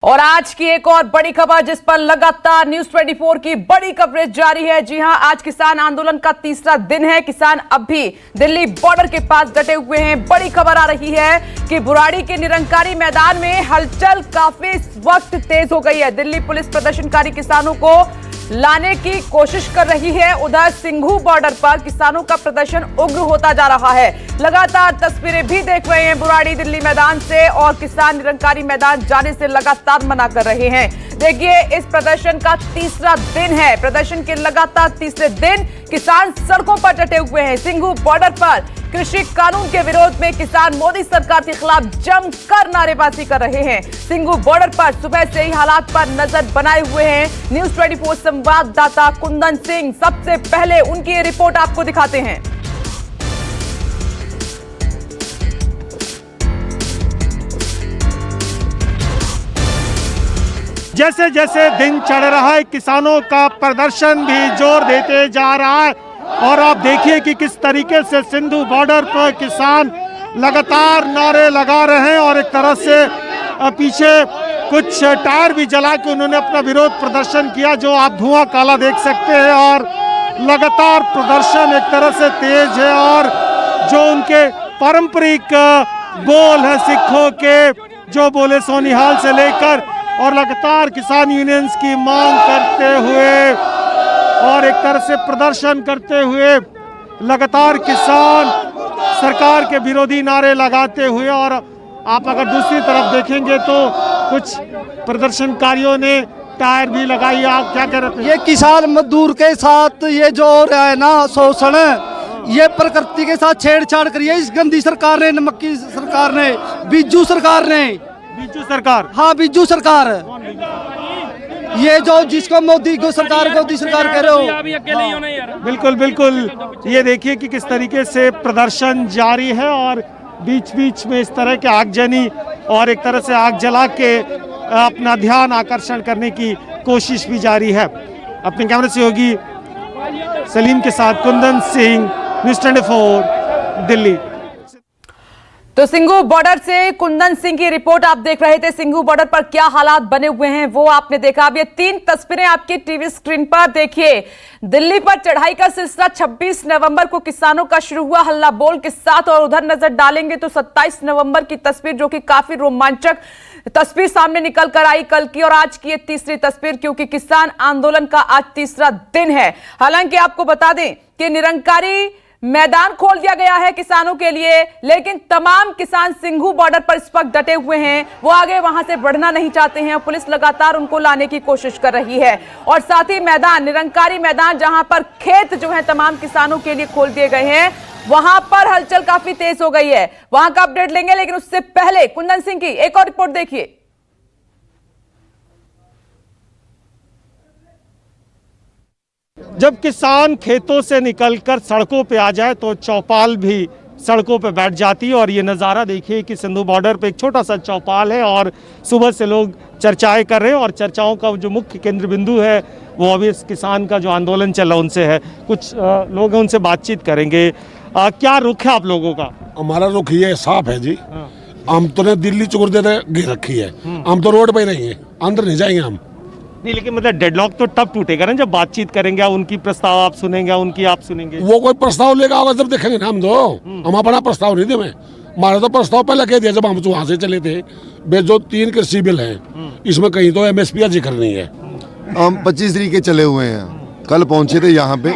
और आज की एक और बड़ी खबर जिस पर लगातार न्यूज 24 की बड़ी कवरेज जारी है। जी हां, आज किसान आंदोलन का तीसरा दिन है। किसान अब भी दिल्ली बॉर्डर के पास डटे हुए हैं। बड़ी खबर आ रही है कि बुराड़ी के निरंकारी मैदान में हलचल काफी इस वक्त तेज हो गई है। दिल्ली पुलिस प्रदर्शनकारी किसानों को लाने की कोशिश कर रही है। उधर सिंघू बॉर्डर पर किसानों का प्रदर्शन उग्र होता जा रहा है। लगातार तस्वीरें भी देख रहे हैं बुराड़ी दिल्ली मैदान से, और किसान निरंकारी मैदान जाने से लगातार मना कर रहे हैं। देखिए, इस प्रदर्शन का तीसरा दिन है। प्रदर्शन के लगातार तीसरे दिन किसान सड़कों पर डटे हुए हैं। सिंघू बॉर्डर पर कृषि कानून के विरोध में किसान मोदी सरकार के खिलाफ जमकर नारेबाजी कर रहे हैं। सिंघू बॉर्डर पर सुबह से ही हालात पर नजर बनाए हुए हैं न्यूज 24 संवाददाता कुंदन सिंह। सबसे पहले उनकी ये रिपोर्ट आपको दिखाते हैं। जैसे जैसे दिन चढ़ रहा है, किसानों का प्रदर्शन भी जोर देते जा रहा है। और आप देखिए कि किस तरीके से सिंधु बॉर्डर पर किसान लगातार नारे लगा रहे हैं, और एक तरह से पीछे कुछ टायर भी जला के उन्होंने अपना विरोध प्रदर्शन किया, जो आप धुआं काला देख सकते हैं। और लगातार प्रदर्शन एक तरह से तेज है, और जो उनके पारंपरिक बोल है सिखों के, जो बोले सोनिहाल से लेकर, और लगातार किसान यूनियंस की मांग करते हुए और एक तरह से प्रदर्शन करते हुए लगातार किसान सरकार के विरोधी नारे लगाते हुए। और आप अगर दूसरी तरफ देखेंगे तो कुछ प्रदर्शनकारियों ने टायर भी लगाई। आप क्या कह रहे थे? ये किसान मजदूर के साथ ये जो हो रहा है ना शोषण, ये प्रकृति के साथ छेड़छाड़ करी है इस गंदी सरकार ने, नमक की सरकार ने, बिज्जू सरकार ने। बिज्जू सरकार? हाँ, बिज्जू सरकार। ये जो जिसको मोदी को सरकार कह रहे हो। बिल्कुल बिल्कुल, ये देखिए कि किस तरीके से प्रदर्शन जारी है, और बीच बीच में इस तरह के आगजनी और एक तरह से आग जला के अपना ध्यान आकर्षण करने की कोशिश भी जारी है। अपने कैमरे से होगी सलीम के साथ कुंदन सिंह, न्यूज़ 24 दिल्ली। तो सिंघू बॉर्डर से कुंदन सिंह की रिपोर्ट आप देख रहे थे। सिंघू बॉर्डर पर क्या हालात बने हुए हैं वो आपने देखा। अब ये तीन तस्वीरें आपकी टीवी स्क्रीन पर देखिए। दिल्ली पर चढ़ाई का सिलसिला 26 नवंबर को किसानों का शुरू हुआ हल्ला बोल के साथ, और उधर नजर डालेंगे तो 27 नवंबर की तस्वीर, जो कि काफी रोमांचक तस्वीर सामने निकल कर आई कल की। और आज की ये तीसरी तस्वीर, क्योंकि किसान आंदोलन का आज तीसरा दिन है। हालांकि आपको बता दें कि निरंकारी मैदान खोल दिया गया है किसानों के लिए, लेकिन तमाम किसान सिंघू बॉर्डर पर इस वक्त डटे हुए हैं। वो आगे वहां से बढ़ना नहीं चाहते हैं। पुलिस लगातार उनको लाने की कोशिश कर रही है। और साथ ही मैदान, निरंकारी मैदान, जहां पर खेत जो है तमाम किसानों के लिए खोल दिए गए हैं, वहां पर हलचल काफी तेज हो गई है। वहां का अपडेट लेंगे, लेकिन उससे पहले कुंदन सिंह की एक और रिपोर्ट देखिए। जब किसान खेतों से निकलकर सड़कों पे आ जाए तो चौपाल भी सड़कों पे बैठ जाती है। और ये नज़ारा देखिए कि सिंधु बॉर्डर पे एक छोटा सा चौपाल है, और सुबह से लोग चर्चाएं कर रहे हैं। और चर्चाओं का जो मुख्य केंद्र बिंदु है वो अभी इस किसान का जो आंदोलन चल रहा उनसे है। कुछ लोग हैं, उनसे बातचीत करेंगे। क्या रुख है आप लोगों का? हमारा रुख ये साफ है जी। हम तो ने दिल्ली चुकर दे घेर रखी है। हम तो रोड पे ही रहेंगे, अंदर नहीं जाएंगे हम। नहीं, लेकिन मतलब डेडलॉक तो तब टूटेगा ना जब बातचीत करेंगे, उनकी प्रस्ताव आप सुनेंगे, उनकी आप सुनेंगे। वो कोई प्रस्ताव लेगा आवाज जब देखेंगे ना हम। हम अपना प्रस्ताव नहीं देवे। हमारा तो प्रस्ताव पहले कह दिया जब हम वहां से चले थे। जो 3 कृषि बिल हैं, इसमें कहीं तो MSP जिक्र नहीं है। हम 25 तरीक के चले हुए हैं, कल पहुंचे थे यहाँ पे।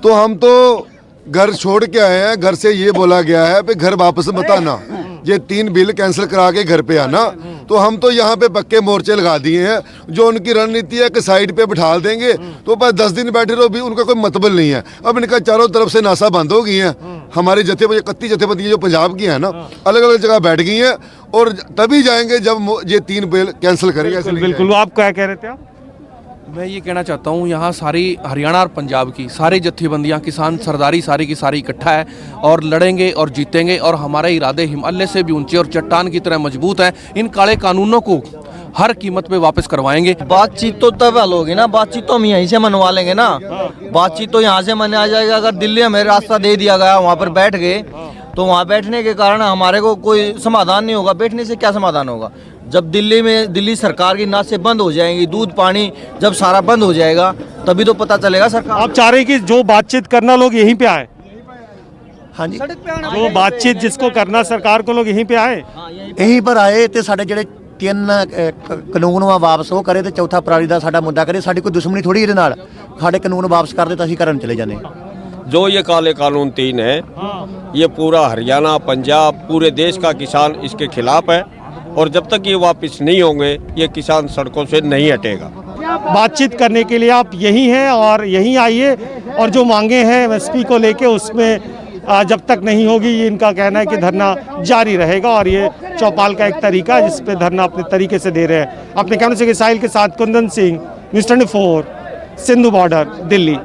तो हम तो घर छोड़ के आए हैं। घर से ये बोला गया है कि घर वापस मत आना, ये 3 बिल कैंसिल करा के घर पे आना। तो हम तो यहाँ पे पक्के मोर्चे लगा दिए हैं। जो उनकी रणनीति है कि साइड पे बिठा देंगे, तो बस 10 दिन बैठे रहो, भी उनका कोई मतलब नहीं है। अब इनका चारों तरफ से नासा बंद हो गई है। हमारी जथेबंदी 31 जथेबंदी जो पंजाब की है ना, अलग अलग जगह बैठ गई हैं, और तभी जाएंगे जब ये 3 बिल कैंसिल करेंगे। बिल्कुल। आप क्या कह रहे थे? आप? मैं ये कहना चाहता हूँ, यहाँ सारी हरियाणा और पंजाब की सारी जत्थेबंदियाँ, किसान सरदारी सारी की सारी इकट्ठा है, और लड़ेंगे और जीतेंगे। और हमारे इरादे हिमालय से भी ऊंचे और चट्टान की तरह मजबूत हैं। इन काले कानूनों को हर कीमत पे वापस करवाएंगे। बातचीत तो तब हल होगी ना, बातचीत तो हम यहीं से मनवा लेंगे ना। बातचीत तो यहाँ से मना जाएगा। अगर दिल्ली हमें रास्ता दे दिया गया, वहाँ पर बैठ गए, तो वहाँ बैठने के कारण हमारे को कोई समाधान नहीं होगा। बैठने से क्या समाधान होगा? जब दिल्ली सरकार की नासें बंद हो जाएंगी, दूध पानी जब सारा बंद हो जाएगा तभी तो पता चलेगा सरकार। आप चाह रहे हैं कि जो बातचीत करना लोग यहीं पे आए? हाँ जी, जो बातचीत जिसको करना सरकार को लोग यहीं पे आए? यहीं पर आए तो साढ़े ਜਿਹੜੇ ਤਿੰਨ ਕਾਨੂੰਨ ਵਾਪਸ ਉਹ ਕਰੇ ਤੇ ਚੌਥਾ ਪਰਾਲੀ ਦਾ ਸਾਡਾ ਮੁੱਦਾ ਕਰੇ। ਸਾਡੀ ਕੋਈ ਦੁਸ਼ਮਣੀ ਥੋੜੀ ਇਹਦੇ ਨਾਲ, ਸਾਡੇ ਕਾਨੂੰਨ ਵਾਪਸ ਕਰ ਦੇ ਤਾਂ ਅਸੀਂ ਕਰਨ ਚਲੇ ਜਾਂਦੇ। जो ये काले कानून 3 है, ये पूरा हरियाणा पंजाब पूरे देश का किसान इसके खिलाफ है और जब तक ये वापस नहीं होंगे ये किसान सड़कों से नहीं हटेगा। बातचीत करने के लिए आप यहीं हैं और यहीं आइए और जो मांगे हैं एमएसपी को लेके उसमें जब तक नहीं होगी ये इनका कहना है कि धरना जारी रहेगा और ये चौपाल का एक तरीका है जिस पे धरना अपने तरीके से दे रहे हैं। अपने कैमरे से साहिल के साथ कुंदन सिंह, न्यूज़ 24, सिंधु बॉर्डर, दिल्ली।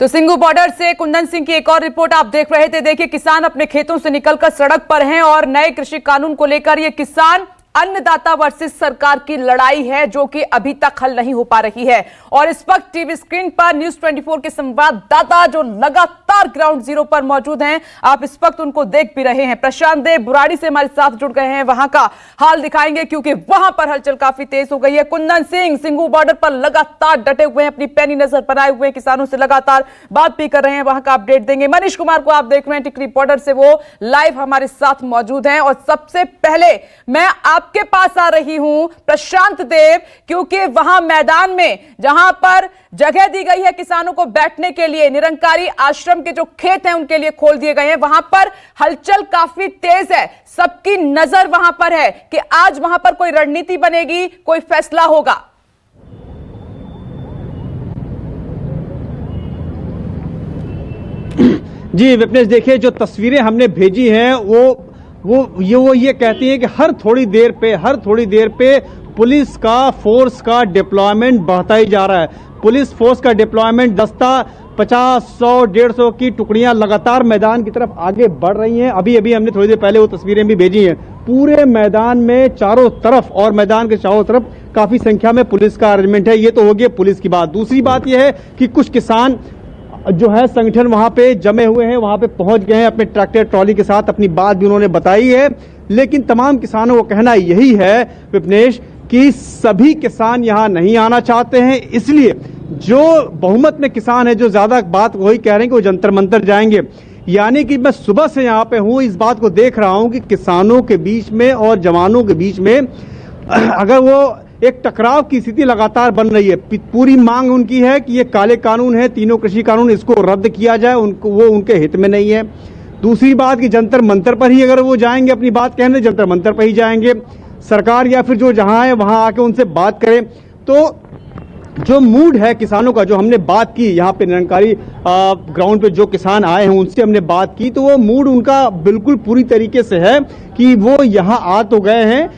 तो सिंधु बॉर्डर से कुंदन सिंह की एक और रिपोर्ट आप देख रहे थे। देखिए किसान अपने खेतों से निकलकर सड़क पर हैं और नए कृषि कानून को लेकर ये किसान अन्नदाता वर्सेस सरकार की लड़ाई है जो कि अभी तक हल नहीं हो पा रही है। और इस वक्त टीवी स्क्रीन पर न्यूज़ 24 के संवाददाता जो लगातार ग्राउंड जीरो पर मौजूद हैं, आप इस वक्त उनको देख भी रहे हैं। प्रशांत देव बुराड़ी से हमारे साथ जुड़ गए हैं, वहां का हाल दिखाएंगे क्योंकि वहां पर हलचल काफी तेज हो गई है। कुंदन सिंह सिंधु बॉर्डर पर लगातार डटे हुए हैं, अपनी पैनी नजर बनाए हुए किसानों से लगातार बात भी कर रहे हैं, वहां का अपडेट देंगे। मनीष कुमार को आप देख रहे हैं टिकरी बॉर्डर से, वो लाइव हमारे साथ मौजूद हैं। और सबसे पहले मैं आपके पास आ रही हूं प्रशांत देव, क्योंकि वहां मैदान में जहां पर जगह दी गई है किसानों को बैठने के लिए, निरंकारी आश्रम के जो खेत हैं उनके लिए खोल दिए गए हैं, वहां पर हलचल काफी तेज है। सबकी नजर वहां पर है कि आज वहां पर कोई रणनीति बनेगी, कोई फैसला होगा। जी विपनेश, देखिए जो तस्वीरें हमने भेजी हैं वो ये कहती हैं कि हर थोड़ी देर पे पुलिस का फोर्स का डिप्लॉयमेंट बढ़ता ही जा रहा है। पुलिस फोर्स का डिप्लॉयमेंट दस्ता 50, 100, 150 की टुकड़ियां लगातार मैदान की तरफ आगे बढ़ रही हैं। अभी हमने थोड़ी देर पहले वो तस्वीरें भी भेजी हैं। पूरे मैदान में चारों तरफ और मैदान के चारों तरफ काफी संख्या में पुलिस का अरेंजमेंट है। ये तो हो गया पुलिस की बात। दूसरी बात यह है कि कुछ किसान जो है संगठन वहां पे जमे हुए हैं, वहां पे पहुंच गए हैं अपने ट्रैक्टर ट्रॉली के साथ, अपनी बात भी उन्होंने बताई है। लेकिन तमाम किसानों को कहना यही है विपनेश कि सभी किसान यहां नहीं आना चाहते हैं, इसलिए जो बहुमत में किसान है, जो ज्यादा बात वही कह रहे हैं कि वो जंतर मंतर जाएंगे। यानी कि मैं सुबह से यहां पे हूं, इस बात को देख रहा हूं कि किसानों के बीच में और जवानों के बीच में अगर वो एक टकराव की स्थिति लगातार बन रही है। पूरी मांग उनकी है कि ये काले कानून है, तीनों कृषि कानून, इसको रद्द किया जाए, उनको वो उनके हित में नहीं है। दूसरी बात कि जंतर मंतर पर ही अगर वो जाएंगे अपनी बात कहने, जंतर मंतर पर ही जाएंगे। सरकार या फिर जो जहां है वहां आके उनसे बात करें। तो जो मूड है किसानों का, जो हमने बात की यहाँ पे निरंकारी ग्राउंड पे जो किसान आए हैं उनसे हमने बात की, तो वो मूड उनका बिल्कुल पूरी तरीके से है कि वो यहाँ आ तो गए हैं,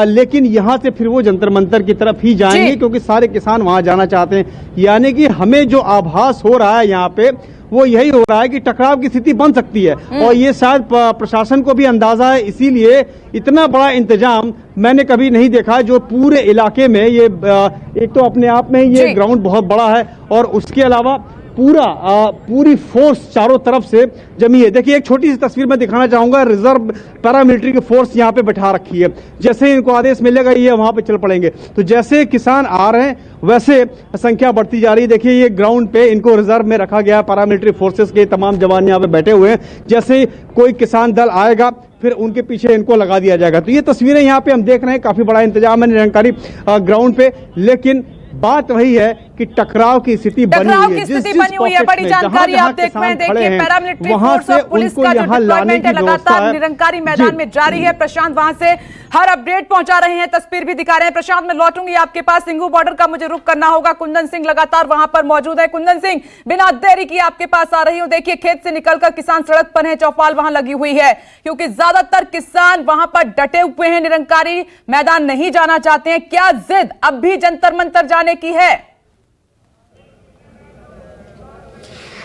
लेकिन यहाँ से फिर वो जंतर मंतर की तरफ ही जाएंगे क्योंकि सारे किसान वहां जाना चाहते हैं। यानी कि हमें जो आभास हो रहा है यहाँ पे वो यही हो रहा है कि टकराव की स्थिति बन सकती है और ये शायद प्रशासन को भी अंदाजा है, इसीलिए इतना बड़ा इंतजाम मैंने कभी नहीं देखा। जो पूरे इलाके में ये एक तो अपने आप में ही ये ग्राउंड बहुत बड़ा है और उसके अलावा पूरी फोर्स चारों तरफ से जमी है। देखिए एक छोटी सी तस्वीर मैं दिखाना चाहूंगा। रिजर्व पैरामिलिट्री की फोर्स यहाँ पे बैठा रखी है, जैसे इनको आदेश मिलेगा ये वहां पे चल पड़ेंगे। तो जैसे किसान आ रहे हैं वैसे संख्या बढ़ती जा रही है। देखिए ये ग्राउंड पे इनको रिजर्व में रखा गया है, पैरामिलिट्री फोर्सेस के तमाम जवान यहाँ पे बैठे हुए हैं। जैसे कोई किसान दल आएगा फिर उनके पीछे इनको लगा दिया जाएगा। तो ये तस्वीरें यहाँ पे हम देख रहे हैं, काफी बड़ा इंतजाम है निरंकारी ग्राउंड पे। लेकिन बात वही है कि टकराव की स्थिति बनी हुई है। बड़ी जानकारी आप देख रहे हैं। देखिए पैरामिलिट्री फोर्स और पुलिस का जो डिप्लॉयमेंट है लगातार निरंकारी मैदान में जारी है। प्रशांत वहां से हर अपडेट पहुंचा रहे हैं, तस्वीर भी दिखा रहे हैं। प्रशांत मैं लौटूंगी आपके पास, सिंधु बॉर्डर का मुझे रुख करना होगा। कुंदन सिंह लगातार वहां पर मौजूद है। कुंदन सिंह बिना देरी की आपके पास आ रही हूं। देखिए खेत से निकलकर किसान सड़क पर है, चौपाल वहां लगी हुई है क्योंकि ज्यादातर किसान वहां पर डटे हुए हैं, निरंकारी मैदान नहीं जाना चाहते हैं। क्या जिद अब भी जंतर मंतर जाने की है?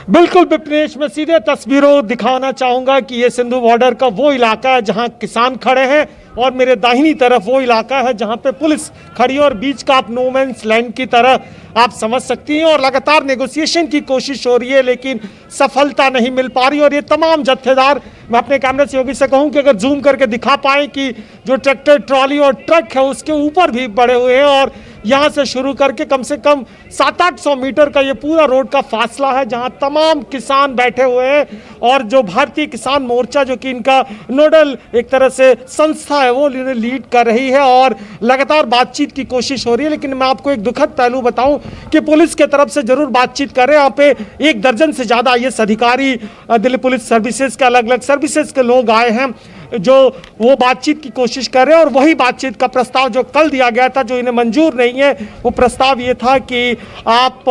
बिल्कुल विपनेश, मैं सीधे तस्वीरों दिखाना चाहूंगा कि ये सिंधु बॉर्डर का वो इलाका है जहां किसान खड़े हैं। और मेरे दाहिनी तरफ वो इलाका है जहां पे पुलिस खड़ी है और बीच का आप नो मैंस लैंड की तरह आप समझ सकती हैं। और लगातार नेगोशिएशन की कोशिश हो रही है लेकिन सफलता नहीं मिल पा रही। और ये तमाम जत्थेदार, मैं अपने कैमरा सहयोगी से कहूं कि अगर जूम करके दिखा पाए कि जो ट्रैक्टर ट्रॉली और ट्रक है उसके ऊपर भी बड़े हुए हैं और यहाँ से शुरू करके कम से कम 700-800 मीटर का ये पूरा रोड का फासला है जहाँ तमाम किसान बैठे हुए हैं। और जो भारतीय किसान मोर्चा जो कि इनका नोडल एक तरह से संस्था है वो इन्हें लीड कर रही है और लगातार बातचीत की कोशिश हो रही है। लेकिन मैं आपको एक दुखद पहलू बताऊं कि पुलिस के तरफ से जरूर बातचीत कर रहे हैं। यहाँ पे 1 दर्जन से ज़्यादा IAS अधिकारी, दिल्ली पुलिस सर्विसेज के अलग अलग सर्विसेज के लोग आए हैं जो वो बातचीत की कोशिश कर रहे हैं। और वही बातचीत का प्रस्ताव जो कल दिया गया था, जो इन्हें मंजूर नहीं है, वो प्रस्ताव ये था कि आप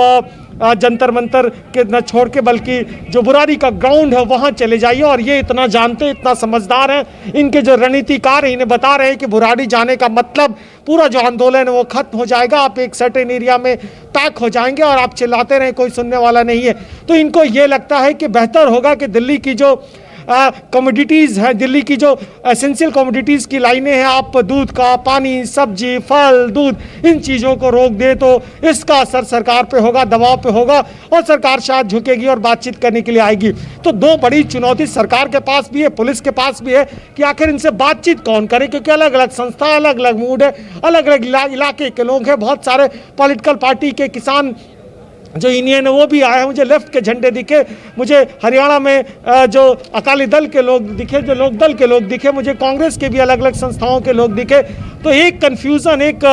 जंतर मंतर के न छोड़ के बल्कि जो बुराड़ी का ग्राउंड है वहाँ चले जाइए। और ये इतना जानते हैं, इतना समझदार हैं, इनके जो रणनीतिकार हैं इन्हें बता रहे हैं कि बुराड़ी जाने का मतलब पूरा जो आंदोलन है वो खत्म हो जाएगा, आप एक सर्टेन एरिया में पैक हो जाएंगे और आप चिल्लाते रहें, कोई सुनने वाला नहीं है। तो इनको ये लगता है कि बेहतर होगा कि दिल्ली की जो कमोडिटीज़ हैं, दिल्ली की जो एसेंशियल कमोडिटीज़ की लाइनें हैं, आप दूध का, पानी, सब्जी, फल, दूध, इन चीज़ों को रोक दे तो इसका असर सरकार पे होगा, दबाव पे होगा और सरकार शायद झुकेगी और बातचीत करने के लिए आएगी। तो 2 बड़ी चुनौती सरकार के पास भी है, पुलिस के पास भी है कि आखिर इनसे बातचीत कौन करे, क्योंकि अलग अलग संस्था, अलग अलग मूड है, अलग अलग इलाके के लोग हैं, बहुत सारे पॉलिटिकल पार्टी के किसान जो यूनियन है वो भी आए हैं। मुझे लेफ्ट के झंडे दिखे, मुझे हरियाणा में जो अकाली दल के लोग दिखे, जो लोक दल के लोग दिखे, मुझे कांग्रेस के भी अलग अलग संस्थाओं के लोग दिखे। तो एक कन्फ्यूज़न, एक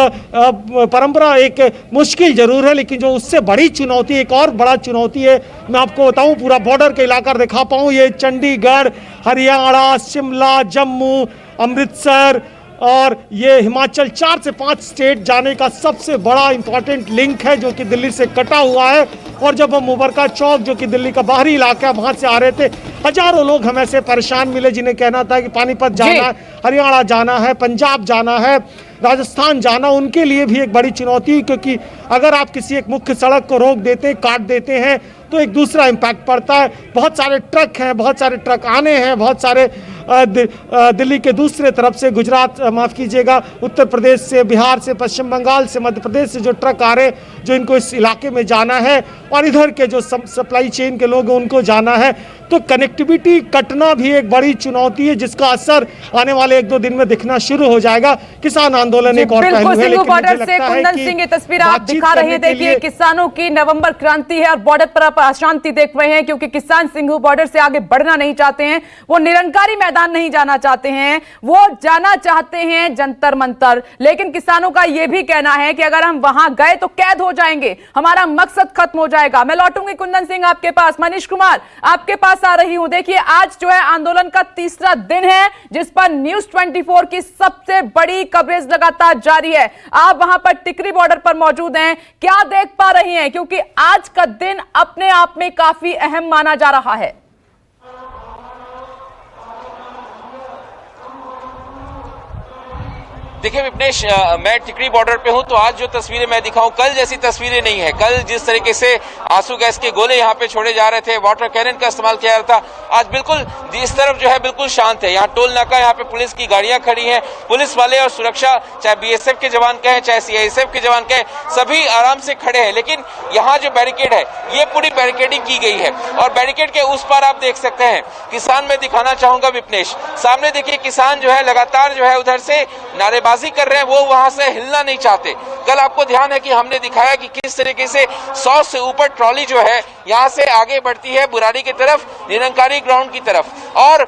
परंपरा, एक मुश्किल जरूर है। लेकिन जो उससे बड़ी चुनौती, एक और बड़ा चुनौती है, मैं आपको बताऊं, पूरा बॉर्डर का इलाका दिखा पाऊँ, ये चंडीगढ़, हरियाणा, शिमला, जम्मू, अमृतसर और ये हिमाचल, 4 से 5 स्टेट जाने का सबसे बड़ा इंपॉर्टेंट लिंक है जो कि दिल्ली से कटा हुआ है। और जब हम मुबरका चौक जो कि दिल्ली का बाहरी इलाका है वहाँ से आ रहे थे, हजारों लोग हमें ऐसे परेशान मिले जिन्हें कहना था कि पानीपत जाना है, हरियाणा जाना है, पंजाब जाना है, राजस्थान जाना। उनके लिए भी एक बड़ी चुनौती, क्योंकि अगर आप किसी एक मुख्य सड़क को रोक देते हैं, काट देते हैं तो एक दूसरा इम्पैक्ट पड़ता है। बहुत सारे ट्रक हैं, बहुत सारे ट्रक आने हैं, बहुत सारे दिल्ली के दूसरे तरफ से, गुजरात, माफ़ कीजिएगा, उत्तर प्रदेश से, बिहार से, पश्चिम बंगाल से, मध्य प्रदेश से जो ट्रक आ रहे हैं जो इनको इस इलाके में जाना है और इधर के जो सप्लाई चेन के लोग हैं उनको जाना है। तो कनेक्टिविटी कटना भी एक बड़ी चुनौती है जिसका असर आने वाले 1-2 दिन में दिखना शुरू हो जाएगा। किसान आंदोलन एक और पहलू है। लेकिन बॉर्डर से कुंदन सिंह, ये तस्वीर आप दिखा रहे हैं, देखिए किसानों की नवंबर क्रांति है और बॉर्डर पर आप अशांति देख रहे हैं क्योंकि किसान सिंघू बॉर्डर से आगे बढ़ना नहीं चाहते हैं, वो निरंकारी मैदान नहीं जाना चाहते हैं, वो जाना चाहते हैं जंतर मंतर। लेकिन किसानों का यह भी कहना है कि अगर हम वहां गए तो कैद हो जाएंगे, हमारा मकसद खत्म हो जाएगा। मैं लौटूंगी कुंदन सिंह आपके पास। मनीष कुमार, आपके पास आ रही हूं। देखिए आज जो है आंदोलन का 3रा दिन है जिस पर न्यूज़ 24 की सबसे बड़ी कवरेज लगातार जारी है। आप वहां पर टिकरी बॉर्डर पर मौजूद हैं, क्या देख पा रही हैं, क्योंकि आज का दिन अपने आप में काफी अहम माना जा रहा है। देखिए विपनेश, मैं टिकरी बॉर्डर पे हूं तो आज जो तस्वीरें मैं दिखाऊं, कल जैसी तस्वीरें नहीं है। कल जिस तरीके से आंसू गैस के गोले यहां पे छोड़े जा रहे थे, वाटर कैनन का इस्तेमाल किया जा रहा था, आज बिल्कुल इस तरफ जो है बिल्कुल शांत है। यहाँ टोल नाका, यहाँ पे पुलिस की गाड़ियां खड़ी हैं, पुलिस वाले और सुरक्षा, चाहे BSF के जवान कहें, चाहे CISF के जवान कहें, सभी आराम से खड़े हैं। लेकिन यहाँ जो बैरिकेड है ये पूरी बैरिकेडिंग की गई है और बैरिकेड के उस पार आप देख सकते हैं किसान। मैं दिखाना चाहूंगा विपनेश, सामने देखिए किसान जो है लगातार जो है उधर से नारेबाजी कर रहे हैं, वो वहां से हिलना नहीं चाहते। कल आपको ध्यान है कि हमने दिखाया कि किस तरीके से 100 से ऊपर ट्रॉली जो है यहां से आगे बढ़ती है बुराड़ी की तरफ, निरंकारी ग्राउंड की तरफ, और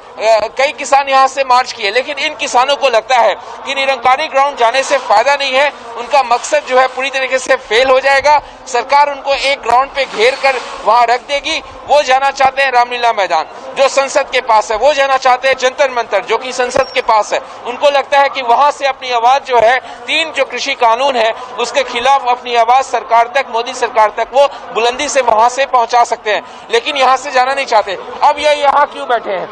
कई किसान यहां से मार्च किए। लेकिन इन किसानों को लगता है कि निरंकारी ग्राउंड जाने से फायदा नहीं है, उनका मकसद जो है पूरी तरीके से फेल हो जाएगा, सरकार उनको एक ग्राउंड पे घेर कर वहां रख देगी। वो जाना चाहते हैं रामलीला मैदान जो संसद के पास है, वो जाना चाहते हैं जंतर मंतर जो कि संसद के पास है। उनको लगता है कि वहां से अपनी आवाज जो है 3 जो कृषि कानून है उसके खिलाफ अपनी आवाज सरकार तक, मोदी सरकार तक वो बुलंदी से वहां से पहुंचा सकते हैं। लेकिन यहां से जाना नहीं चाहते। अब ये यहाँ क्यों बैठे हैं?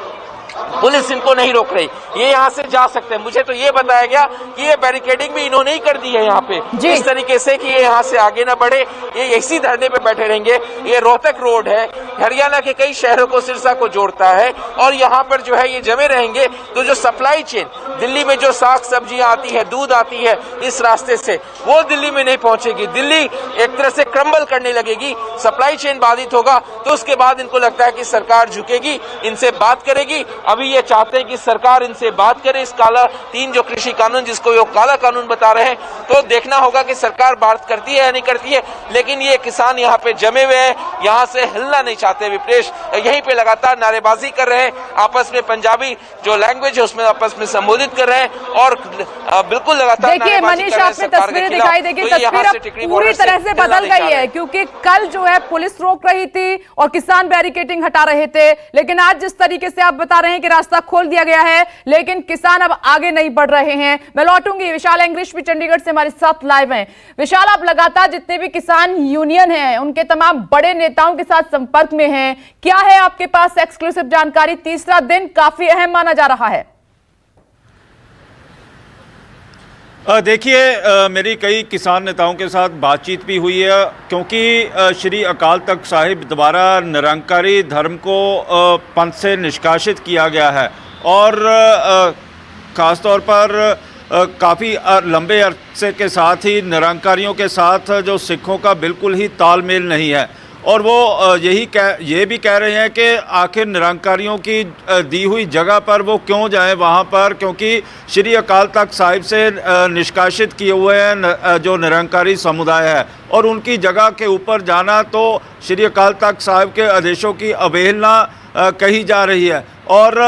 पुलिस इनको नहीं रोक रही, ये यहाँ से जा सकते हैं। मुझे तो ये बताया गया कि ये बैरिकेडिंग भी इन्होंने ही कर दी है यहाँ पे, इस तरीके से कि ये यहाँ से आगे ना बढ़े, ये इसी धरने पे बैठे रहेंगे। ये रोहतक रोड है, हरियाणा के कई शहरों को, सिरसा को जोड़ता है, और यहाँ पर जो है ये जमे रहेंगे। तो जो सप्लाई चेन दिल्ली में जो साग सब्जियां आती है, दूध आती है इस रास्ते से, वो दिल्ली में नहीं पहुंचेगी। दिल्ली एक तरह से क्रम्बल करने लगेगी, सप्लाई चेन बाधित होगा, तो उसके बाद इनको लगता है कि सरकार झुकेगी, इनसे बात करेगी। अभी ये चाहते हैं कि सरकार इनसे बात करे। इस काला 3 जो कृषि कानून, जिसको वो काला कानून बता रहे हैं, तो देखना होगा कि सरकार बात करती है या नहीं करती है। लेकिन ये किसान यहाँ पे जमे हुए हैं, यहाँ से हिलना नहीं चाहते। विप्रेश यहीं पे लगातार नारेबाजी कर रहे हैं, आपस में पंजाबी जो लैंग्वेज है उसमें आपस में संबोधित कर रहे हैं, और बिल्कुल लगातार देखिए मनीष, आपने तस्वीरें दिखाई देगी, तस्वीर अब पूरी तरह से बदल गई है, क्योंकि कल जो है पुलिस रोक रही थी और किसान बैरिकेडिंग हटा रहे थे, लेकिन आज जिस तरीके से आप बता रहे हैं कि रास्ता खोल दिया गया है, लेकिन किसान अब आगे नहीं बढ़ रहे हैं। मैं लौटूंगी, विशाल एंग्रिश भी चंडीगढ़ से हमारे साथ लाइव हैं। विशाल, आप लगातार जितने भी किसान यूनियन हैं उनके तमाम बड़े नेताओं के साथ संपर्क में हैं, क्या है आपके पास एक्सक्लूसिव जानकारी? तीसरा दिन काफी अहम माना जा रहा है। देखिए, मेरी कई किसान नेताओं के साथ बातचीत भी हुई है, क्योंकि श्री अकाल तख्त साहिब द्वारा निरंकारी धर्म को पंथ से निष्कासित किया गया है, और ख़ास तौर पर काफ़ी लंबे अरसे के साथ ही निरंकारियों के साथ जो सिखों का बिल्कुल ही तालमेल नहीं है। और वो ये भी कह रहे हैं कि आखिर निरंकारियों की दी हुई जगह पर वो क्यों जाएं वहाँ पर, क्योंकि श्री अकाल तख्त साहिब से निष्कासित किए हुए हैं जो निरंकारी समुदाय है, और उनकी जगह के ऊपर जाना तो श्री अकाल तख्त साहिब के आदेशों की अवहेलना कही जा रही है। और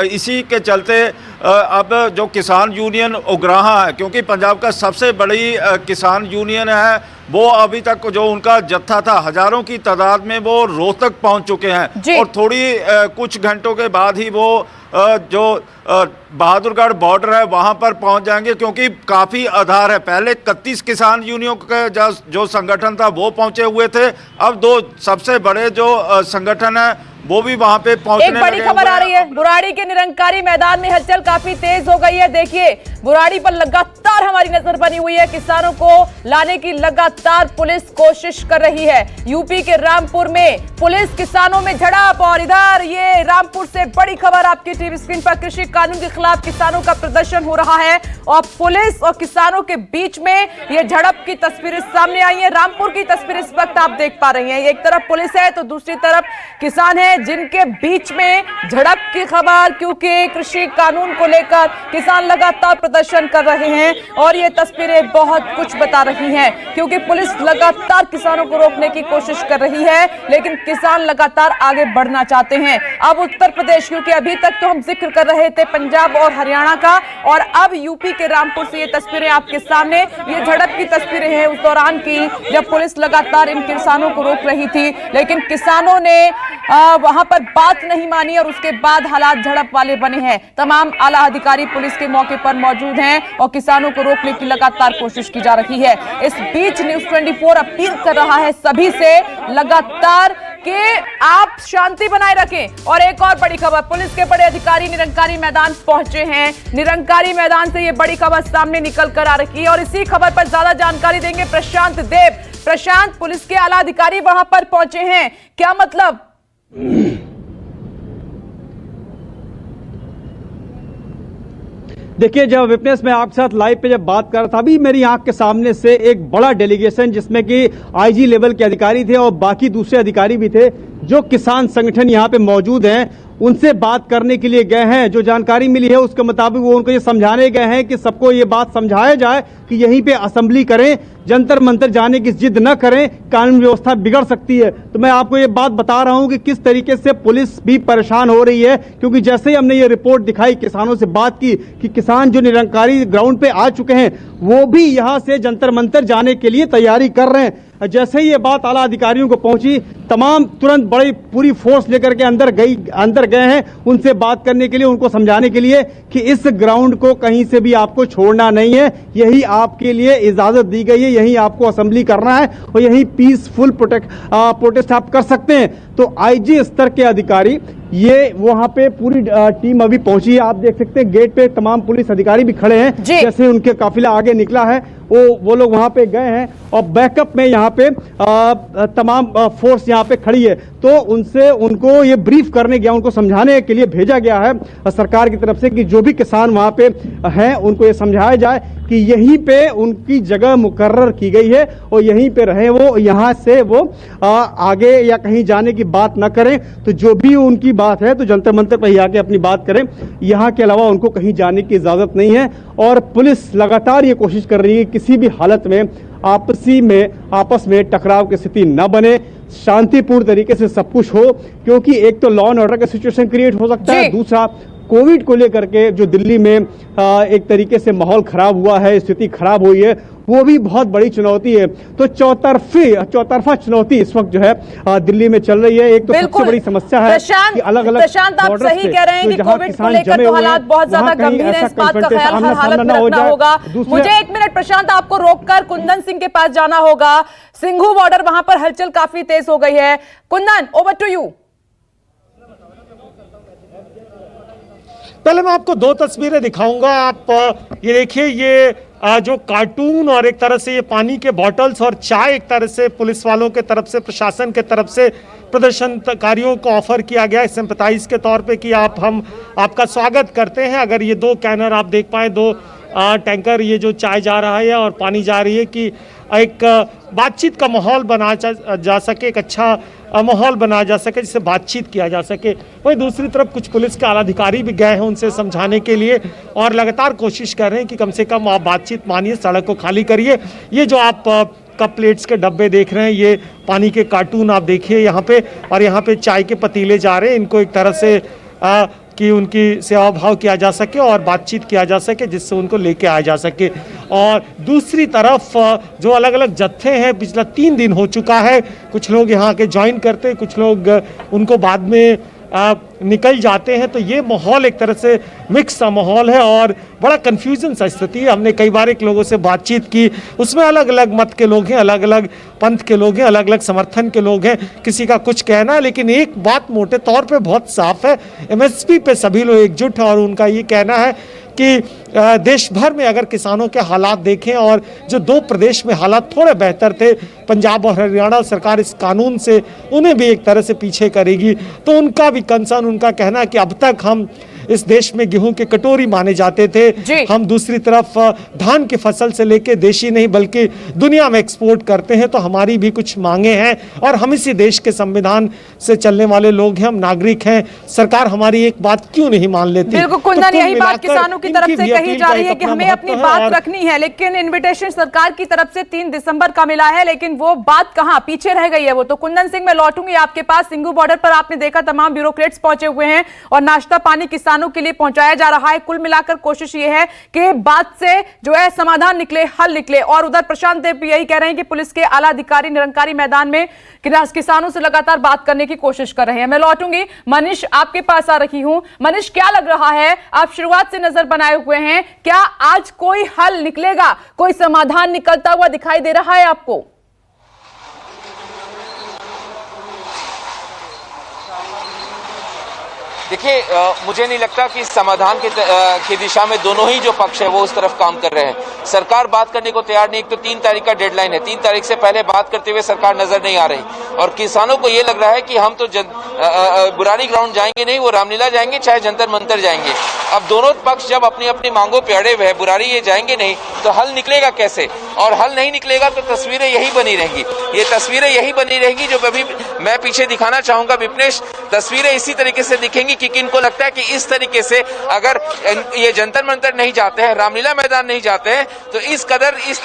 इसी के चलते अब जो किसान यूनियन उग्राहा है, क्योंकि पंजाब का सबसे बड़ी किसान यूनियन है, वो अभी तक जो उनका जत्था था हजारों की तादाद में वो रोहतक पहुंच चुके हैं, और थोड़ी कुछ घंटों के बाद ही वो जो बहादुरगढ़ बॉर्डर है वहां पर पहुंच जाएंगे, क्योंकि काफ़ी आधार है। पहले 31 किसान यूनियनों का जो संगठन था वो पहुंचे हुए थे, अब 2 सबसे बड़े जो संगठन है वो भी वहां पे पहुंचने लगे। एक बड़ी खबर आ रही है, बुराड़ी के निरंकारी मैदान में हलचल काफी तेज हो गई है। देखिए, बुराड़ी पर लगातार हमारी नजर बनी हुई है, किसानों को लाने की लगातार पुलिस कोशिश कर रही है। यूपी के रामपुर में पुलिस किसानों में झड़प, और इधर ये रामपुर से बड़ी खबर आपकी टीवी स्क्रीन पर, कृषि कानून के खिलाफ किसानों का प्रदर्शन हो रहा है, और पुलिस और किसानों के बीच में ये झड़प की तस्वीरें सामने आई है। रामपुर की तस्वीर इस वक्त आप देख पा रहे हैं, एक तरफ पुलिस है तो दूसरी तरफ किसान है, जिनके बीच में झड़प की खबर, क्योंकि कृषि कानून को लेकर किसान लगातार प्रदर्शन कर रहे हैं, और ये तस्वीरें बहुत कुछ बता रही हैं, क्योंकि पुलिस लगातार किसानों को रोकने की कोशिश कर रही है, लेकिन किसान लगातार आगे बढ़ना चाहते हैं। अब उत्तर प्रदेश, क्योंकि अभी तक तो हम जिक्र कर रहे थे पंजाब और हरियाणा का, और अब यूपी के रामपुर से ये तस्वीरें आपके सामने, ये झड़प की तस्वीरें हैं उस दौरान की जब पुलिस लगातार इन किसानों को रोक रही थी, लेकिन किसानों ने वहां पर बात नहीं मानी, और उसके बाद हालात झड़प वाले बने हैं। तमाम आला अधिकारी पुलिस के मौके पर मौजूद हैं और किसानों को रोकने की लगातार कोशिश की जा रही है। इस बीच न्यूज़ 24 अपील कर रहा है सभी से लगातार कि आप शांति बनाए रखें। और एक और बड़ी खबर, पुलिस के बड़े अधिकारी निरंकारी मैदान पहुंचे हैं। निरंकारी मैदान से ये बड़ी खबर सामने निकल कर आ रही है, और इसी खबर पर ज्यादा जानकारी देंगे प्रशांत देव। प्रशांत, पुलिस के आला अधिकारी वहां पर पहुंचे हैं, क्या मतलब? देखिए, जब विटनेस में आपके साथ लाइव पे जब बात कर रहा था, अभी मेरी आंख के सामने से एक बड़ा डेलीगेशन जिसमें कि आईजी लेवल के अधिकारी थे और बाकी दूसरे अधिकारी भी थे जो किसान संगठन यहां पे मौजूद हैं, उनसे बात करने के लिए गए हैं। जो जानकारी मिली है उसके मुताबिक वो उनको ये समझाने गए हैं कि सबको ये बात समझाया जाए कि यहीं पे असेंबली करें, जंतर मंतर जाने की जिद न करें, कानून व्यवस्था बिगड़ सकती है। तो मैं आपको ये बात बता रहा हूं कि किस तरीके से पुलिस भी परेशान हो रही है, क्योंकि जैसे ही हमने ये रिपोर्ट दिखाई, किसानों से बात की कि किसान जो निरंकारी ग्राउंड पे आ चुके हैं वो भी यहां से जंतर मंतर जाने के लिए तैयारी कर रहे हैं। जैसे ही ये बात आला अधिकारियों को पहुंची, तमाम तुरंत बड़ी पूरी फोर्स लेकर के अंदर गए हैं उनसे बात करने के लिए, उनको समझाने के लिए कि इस ग्राउंड को कहीं से भी आपको छोड़ना नहीं है, यही आपके लिए इजाजत दी गई है, यही आपको असेंबली करना है और यही पीसफुल प्रोटेस्ट आप कर सकते हैं। तो आईजी स्तर के अधिकारी ये वहां पे पूरी टीम अभी पहुंची है। आप देख सकते हैं गेट पे तमाम पुलिस अधिकारी भी खड़े हैं। जैसे उनके काफिला आगे निकला है वो लोग वहां पे गए हैं और बैकअप में यहाँ पे तमाम फोर्स यहाँ पे खड़ी है। तो उनको ये ब्रीफ करने गया, उनको समझाने के लिए भेजा गया है सरकार की तरफ से कि जो भी किसान वहां पे हैं उनको ये समझाया जाए कि यहीं पे उनकी जगह मुकर्रर की गई है और यहीं पे रहे, वो यहाँ से वो आगे या कहीं जाने की बात ना करें। तो जो भी उनकी बात है तो जंतर मंतर पर ही आके अपनी बात करें, यहाँ के अलावा उनको कहीं जाने की इजाजत नहीं है। और पुलिस लगातार ये कोशिश कर रही है किसी भी हालत में आपस में टकराव की स्थिति न बने, शांतिपूर्ण तरीके से सब कुछ हो, क्योंकि एक तो लॉ एंड ऑर्डर का सिचुएशन क्रिएट हो सकता है, दूसरा कोविड को लेकर के जो दिल्ली में एक तरीके से माहौल खराब हुआ है, स्थिति खराब हुई है, वो भी बहुत बड़ी चुनौती है। तो चौतरफा चुनौती इस वक्त जो है दिल्ली में चल रही है। एक तो सबसे बड़ी समस्या है कि अलग-अलग प्रशांत, आप सही कह रहे हैं कि कोविड को लेकर तो हालात बहुत ज्यादा गंभीर है, इस बात का ख्याल हर हालत में रखना होगा। मुझे एक मिनट प्रशांत आपको रोककर कुंदन सिंह के पास जाना होगा। सिंघू बॉर्डर वहां पर हलचल काफी तेज हो गई है। Kundan, over to you. पहले मैं आपको दो तस्वीरें दिखाऊंगा। आप ये देखिए, ये जो कार्टून और एक तरह से ये पानी के बॉटल्स और चाय एक तरह से पुलिस वालों के तरफ से, प्रशासन के तरफ से प्रदर्शनकारियों को ऑफर किया गया सिंपैथाइज के तौर पे कि हम आपका स्वागत करते हैं। अगर ये दो कैनर आप देख पाए, दो टैंकर, ये जो चाय जा रहा है और पानी जा रही है, कि एक बातचीत का माहौल बना जा सके, एक अच्छा माहौल बनाया जा सके जिससे बातचीत किया जा सके। वहीं दूसरी तरफ कुछ पुलिस के आला अधिकारी भी गए हैं उनसे समझाने के लिए और लगातार कोशिश कर रहे हैं कि कम से कम आप बातचीत मानिए, सड़क को खाली करिए। ये जो आप कप प्लेट्स के डब्बे देख रहे हैं, ये पानी के कार्टून आप देखिए यहाँ पे, और यहाँ पे चाय के पतीले जा रहे हैं। इनको एक तरह से कि उनकी सेवा भाव किया जा सके और बातचीत किया जा सके जिससे उनको लेके आया जा सके। और दूसरी तरफ जो अलग अलग जत्थे हैं, पिछला 3 दिन हो चुका है, कुछ लोग यहाँ के ज्वाइन करते हैं, कुछ लोग उनको बाद में निकल जाते हैं। तो ये माहौल एक तरह से मिक्स सा माहौल है और बड़ा कन्फ्यूजन सा स्थिति है। हमने कई बार एक लोगों से बातचीत की, उसमें अलग अलग मत के लोग हैं, अलग अलग पंथ के लोग हैं, अलग अलग समर्थन के लोग हैं, किसी का कुछ कहना है। लेकिन एक बात मोटे तौर पे बहुत साफ है, एमएसपी पे सभी लोग एकजुट हैं और उनका ये कहना है कि देश भर में अगर किसानों के हालात देखें और जो 2 प्रदेश में हालात थोड़े बेहतर थे, पंजाब और हरियाणा, सरकार इस कानून से उन्हें भी एक तरह से पीछे करेगी। तो उनका भी कंसर्न, उनका कहना है कि अब तक हम इस देश में गेहूं के कटोरी माने जाते थे, हम दूसरी तरफ धान की फसल से लेके देशी नहीं बल्कि दुनिया में एक्सपोर्ट करते हैं। तो हमारी भी कुछ मांगे हैं और हम इसी देश के संविधान से चलने वाले लोग हैं, हम नागरिक हैं, सरकार हमारी एक बात क्यों नहीं मान लेती। बिल्कुल कुंदन, यही बात किसानों की तरफ से कही जा रही है कि हमें अपनी बात रखनी है, लेकिन इन्विटेशन सरकार की तरफ से 3 दिसंबर का मिला है, लेकिन वो बात कहां पीछे रह गई है वो। तो कुंदन सिंह, मैं लौटूंगी आपके पास। सिंघू बॉर्डर पर आपने देखा तमाम ब्यूरोक्रेट्स पहुंचे हुए हैं और नाश्ता पानी किसानों के लिए पहुंचाया जा रहा है। कुल मिलाकर कोशिश ये है कि बात से जो है समाधान निकले, हल निकले। और उधर प्रशांत देव भी यही कह रहे हैं कि पुलिस के आला अधिकारी निरंकारी मैदान में किसानों से लगातार बात करने की कोशिश कर रहे हैं। मैं लौटूंगी, मनीष आपके पास आ रही हूं। मनीष, क्या लग रहा है, आप शुरुआत से नजर बनाए हुए हैं, क्या आज कोई हल निकलेगा, कोई समाधान निकलता हुआ दिखाई दे रहा है आपको? देखिए, मुझे नहीं लगता कि समाधान की दिशा में दोनों ही जो पक्ष है वो उस तरफ काम कर रहे हैं। सरकार बात करने को तैयार नहीं। एक तो 3 तारीख का डेडलाइन है, 3 तारीख से पहले बात करते हुए सरकार नजर नहीं आ रही और किसानों को ये लग रहा है कि हम तो बुरारी ग्राउंड जाएंगे नहीं, वो रामलीला जाएंगे, चाहे जंतर मंतर जाएंगे। अब दोनों पक्ष जब अपनी अपनी मांगों पे अड़े हुए हैं, बुरारी ये जाएंगे नहीं, तो हल निकलेगा कैसे? और हल नहीं निकलेगा तो तस्वीरें यही बनी रहेंगी। ये तस्वीरें यही बनी रहेंगी जो अभी मैं पीछे दिखाना चाहूंगा विपनेश। तस्वीरें इसी तरीके से दिखेंगी कि किनको लगता है कि इस तरीके से अगर ये जंतर मंतर नहीं जाते हैं, रामलीला मैदान नहीं जाते हैं, तो इस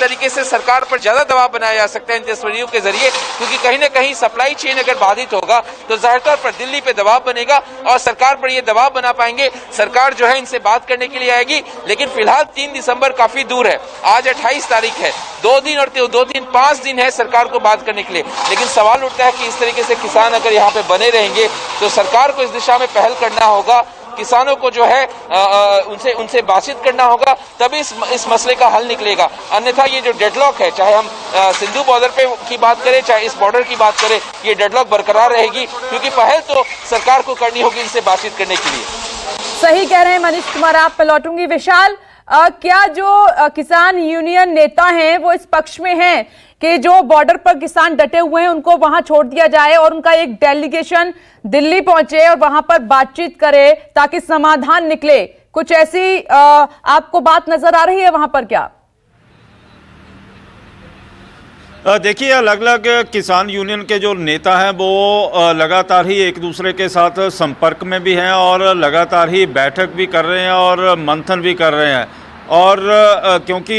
तरीके से सरकार पर ज्यादा दबाव बनाया जा सकता है इन तस्वीरों के जरिए, क्योंकि कहीं ना कहीं सप्लाई चेन अगर बाधित होगा तो जाहिर तौर पर दिल्ली पे दबाव बनेगा और सरकार पर ये दबाव बना पाएंगे। सरकार जो है इनसे बात करने के लिए आएगी, लेकिन फिलहाल 3 दिसंबर काफी दूर है, आज 28 तारीख है, 2 दिन और 2 दिन 5 दिन है सरकार को बात करने के लिए। लेकिन सवाल उठता है कि इस तरीके से किसान अगर यहाँ पे बने रहेंगे तो सरकार को इस दिशा में पहल करना होगा किसानों को जो है उनसे बातचीत करना होगा, तभी इस मसले का हल निकलेगा। अन्यथा ये जो डेडलॉक है, चाहे हम सिंधु बॉर्डर पे की बात करें, चाहे इस बॉर्डर की बात करें, ये डेडलॉक बरकरार रहेगी, क्योंकि पहल तो सरकार को करनी होगी इनसे बातचीत करने के लिए। सही कह रहे हैं मनीष कुमार, आप पे लौटूंगी। विशाल, क्या जो किसान यूनियन नेता हैं वो इस पक्ष में हैं कि जो बॉर्डर पर किसान डटे हुए हैं उनको वहां छोड़ दिया जाए और उनका एक डेलीगेशन दिल्ली पहुंचे और वहां पर बातचीत करे ताकि समाधान निकले? कुछ ऐसी आपको बात नजर आ रही है वहां पर क्या? देखिए, अलग अलग किसान यूनियन के जो नेता हैं वो लगातार ही एक दूसरे के साथ संपर्क में भी हैं और लगातार ही बैठक भी कर रहे हैं और मंथन भी कर रहे हैं। और क्योंकि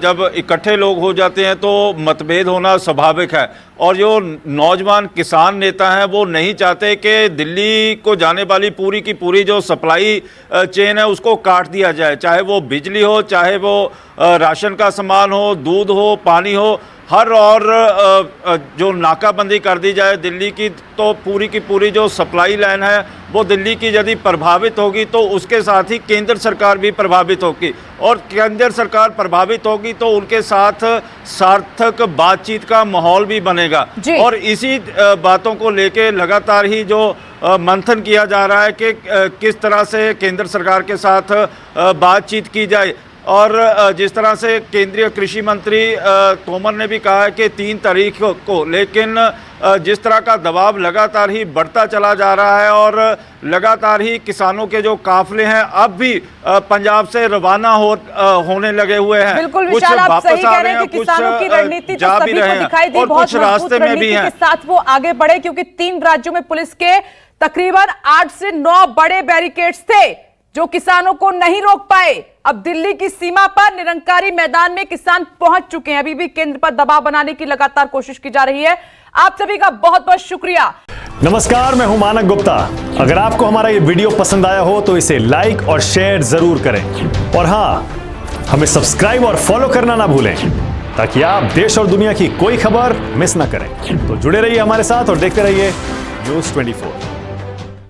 जब इकट्ठे लोग हो जाते हैं तो मतभेद होना स्वाभाविक है, और जो नौजवान किसान नेता हैं वो नहीं चाहते कि दिल्ली को जाने वाली पूरी की पूरी जो सप्लाई चेन है उसको काट दिया जाए, चाहे वो बिजली हो, चाहे वो राशन का सामान हो, दूध हो, पानी हो, हर और जो नाकाबंदी कर दी जाए दिल्ली की, तो पूरी की पूरी जो सप्लाई लाइन है वो दिल्ली की यदि प्रभावित होगी तो उसके साथ ही केंद्र सरकार भी प्रभावित होगी, और केंद्र सरकार प्रभावित होगी तो उनके साथ सार्थक बातचीत का माहौल भी बनेगा। और इसी बातों को लेके लगातार ही जो मंथन किया जा रहा है कि किस तरह से केंद्र सरकार के साथ बातचीत की जाए। और जिस तरह से केंद्रीय कृषि मंत्री तोमर ने भी कहा है कि 3 तारीख को, लेकिन जिस तरह का दबाव लगातार ही बढ़ता चला जा रहा है और लगातार ही किसानों के जो काफिले हैं अब भी पंजाब से रवाना होने लगे हुए हैं। बिल्कुल विशाल, आप सही कह रहे हैं कि किसानों की रणनीति तो सभी को दिखाई दी, बहुत मजबूत रणनीति के साथ वो आगे बढ़े, क्योंकि 3 राज्यों में पुलिस के तकरीबन 8 से 9 बड़े बैरिकेड्स थे जो किसानों को नहीं रोक पाए। अब दिल्ली की सीमा पर निरंकारी मैदान में किसान पहुंच चुके हैं। अभी भी केंद्र पर दबाव बनाने की लगातार कोशिश की जा रही है। आप सभी का बहुत बहुत शुक्रिया। नमस्कार, मैं हूं मानक गुप्ता। अगर आपको हमारा ये वीडियो पसंद आया हो तो इसे लाइक और शेयर जरूर करें, और हां, हमें सब्सक्राइब और फॉलो करना ना भूलें ताकि आप देश और दुनिया की कोई खबर मिस ना करें। तो जुड़े रहिए हमारे साथ और देखते रहिए न्यूज़ 24।